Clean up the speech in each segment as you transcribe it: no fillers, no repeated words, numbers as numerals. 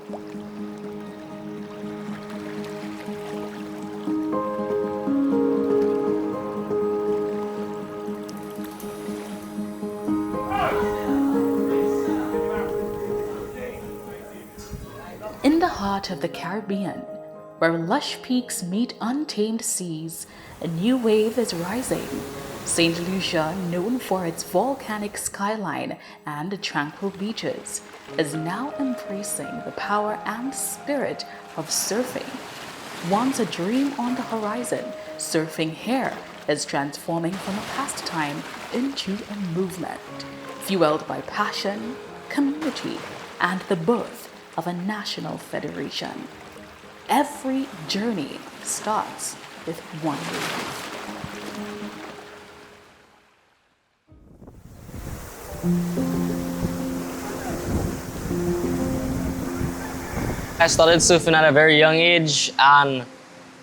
In the heart of the Caribbean, where lush peaks meet untamed seas, a new wave is rising. Saint Lucia, known for its volcanic skyline and tranquil beaches, is now embracing the power and spirit of surfing. Once a dream on the horizon, surfing here is transforming from a pastime into a movement, fueled by passion, community, and the birth of a national federation. Every journey starts with one wave. I started surfing at a very young age, and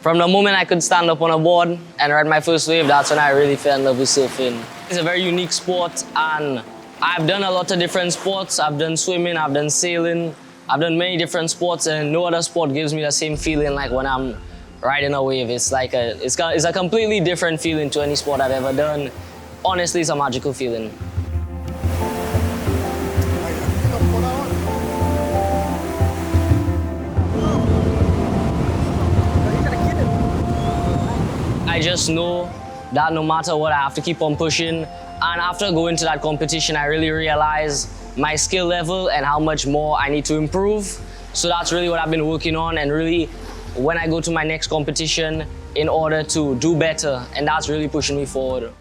from the moment I could stand up on a board and ride my first wave, that's when I really fell in love with surfing. It's a very unique sport, and I've done a lot of different sports. I've done swimming, I've done sailing, I've done many different sports, and no other sport gives me the same feeling like when I'm riding a wave. It's like it's a completely different feeling to any sport I've ever done. Honestly, it's a magical feeling. I just know that no matter what, I have to keep on pushing. And after going to that competition, I really realized my skill level and how much more I need to improve. So that's really what I've been working on, and really when I go to my next competition, in order to do better, and that's really pushing me forward.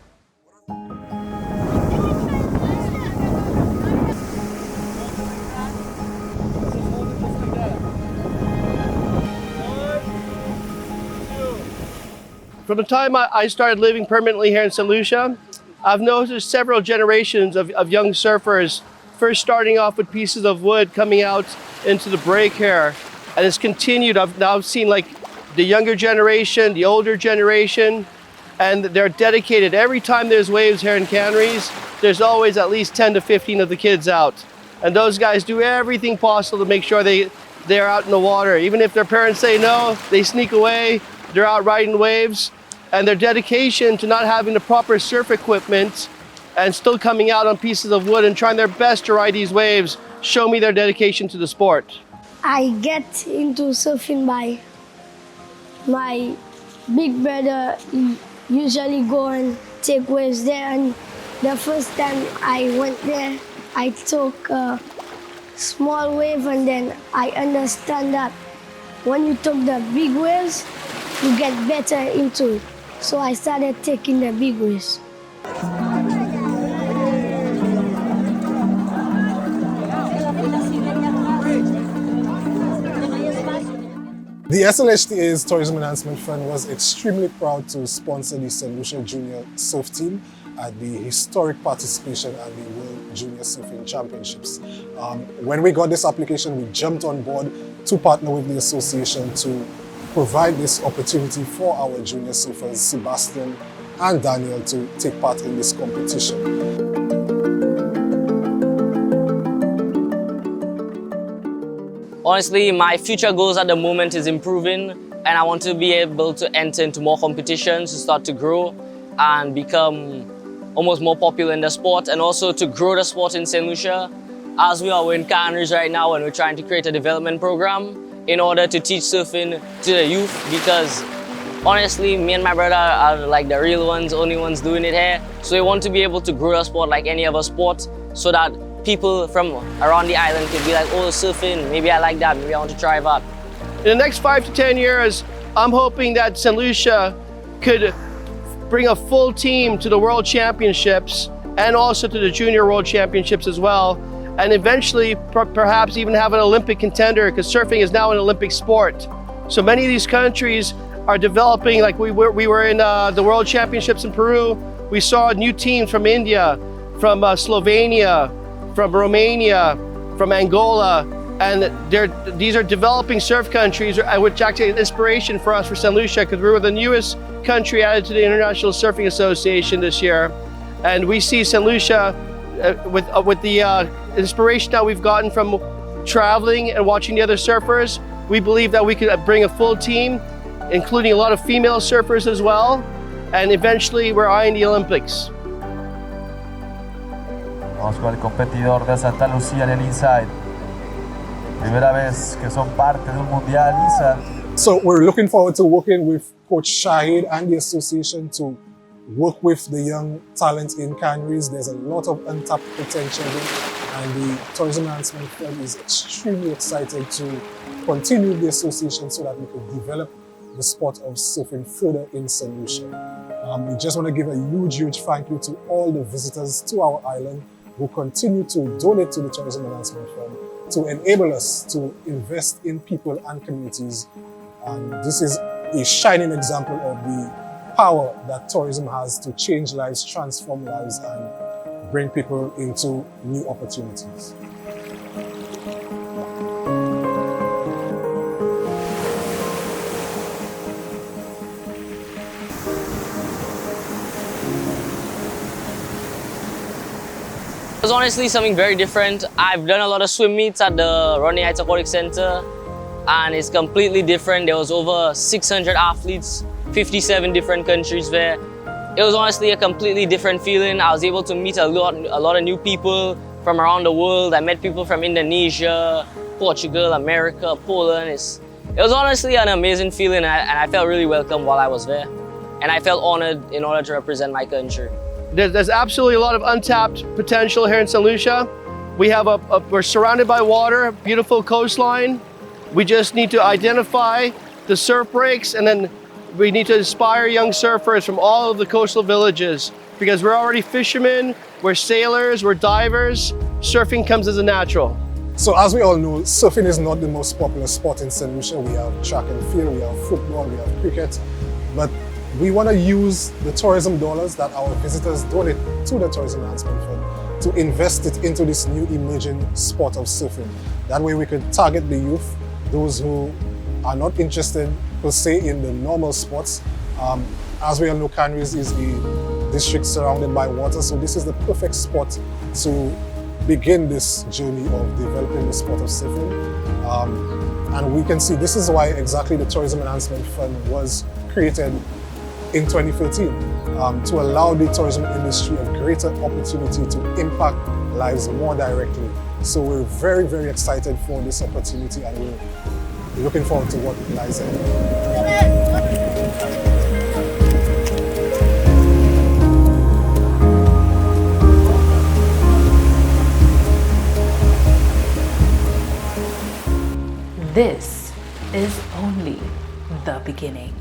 From the time I started living permanently here in Saint Lucia, I've noticed several generations of young surfers first starting off with pieces of wood coming out into the break here, and it's continued. I've now seen like the younger generation, the older generation, and they're dedicated. Every time there's waves here in Canaries, there's always at least 10 to 15 of the kids out. And those guys do everything possible to make sure they're out in the water. Even if their parents say no, they sneak away, they're out riding waves. And their dedication to not having the proper surf equipment and still coming out on pieces of wood and trying their best to ride these waves show me their dedication to the sport. I get into surfing by my big brother. He usually go and take waves there, and the first time I went there, I took a small wave, and then I understand that when you took the big waves, you get better into it. So I started taking the big waves. The SLHTA's Tourism Enhancement Fund was extremely proud to sponsor the Saint Lucia Junior Surf Team at the historic participation at the World Junior Surfing Championships. When we got this application, we jumped on board to partner with the association to provide this opportunity for our junior surfers, Sebastian and Daniel, to take part in this competition. Honestly, my future goals at the moment is improving, and I want to be able to enter into more competitions, to start to grow and become almost more popular in the sport, and also to grow the sport in Saint Lucia. As we are in Canaries right now, and we're trying to create a development program in order to teach surfing to the youth, because honestly, me and my brother are like the real ones, only ones doing it here. So we want to be able to grow the sport like any other sport, so that people from around the island could be like, oh, surfing, maybe I like that, maybe I want to try that. In the next 5 to 10 years, I'm hoping that Saint Lucia could bring a full team to the World Championships and also to the Junior World Championships as well, and eventually perhaps even have an Olympic contender, because surfing is now an Olympic sport. So many of these countries are developing, like we were in the World Championships in Peru. We saw new teams from India, from Slovenia, from Romania, from Angola, and these are developing surf countries, which actually is an inspiration for us for Saint Lucia, because we were the newest country added to the International Surfing Association this year. And we see Saint Lucia with the inspiration that we've gotten from traveling and watching the other surfers, we believe that we could bring a full team, including a lot of female surfers as well, and eventually we're eyeing the Olympics. Vamos con el competidor de Santa Lucia en el inside. Primera vez que son parte de un mundial, Isa. So we're looking forward to working with Coach Shahid and the association to work with the young talent in Canaries. There's a lot of untapped potential there, and the Tourism Enhancement Fund is extremely excited to continue the association so that we could develop the sport of surfing further in Saint Lucia. We just want to give a huge thank you to all the visitors to our island who continue to donate to the Tourism Enhancement Fund to enable us to invest in people and communities. And this is a shining example of the power that tourism has to change lives, transform lives, and bring people into new opportunities. It was honestly something very different. I've done a lot of swim meets at the Rodney Heights Aquatic Center, and it's completely different. There was over 600 athletes, 57 different countries there. It was honestly a completely different feeling. I was able to meet a lot of new people from around the world. I met people from Indonesia, Portugal, America, Poland. It was honestly an amazing feeling, and I felt really welcome while I was there. And I felt honored in order to represent my country. There's absolutely a lot of untapped potential here in Saint Lucia. We're surrounded by water, beautiful coastline. We just need to identify the surf breaks, and then we need to inspire young surfers from all of the coastal villages, because we're already fishermen, we're sailors, we're divers. Surfing comes as a natural. So as we all know, surfing is not the most popular sport in Saint Lucia. We have track and field, we have football, we have cricket, but we want to use the tourism dollars that our visitors donate to the Tourism Enhancement Fund to invest it into this new emerging sport of surfing. That way we could target the youth, those who are not interested per se in the normal sports. As we all know, Canaries is a district surrounded by water, so this is the perfect spot to begin this journey of developing the sport of surfing. And we can see this is why exactly the Tourism Enhancement Fund was created in 2013, to allow the tourism industry a greater opportunity to impact lives more directly. So we're very excited for this opportunity, and we're looking forward to what lies ahead. This is only the beginning.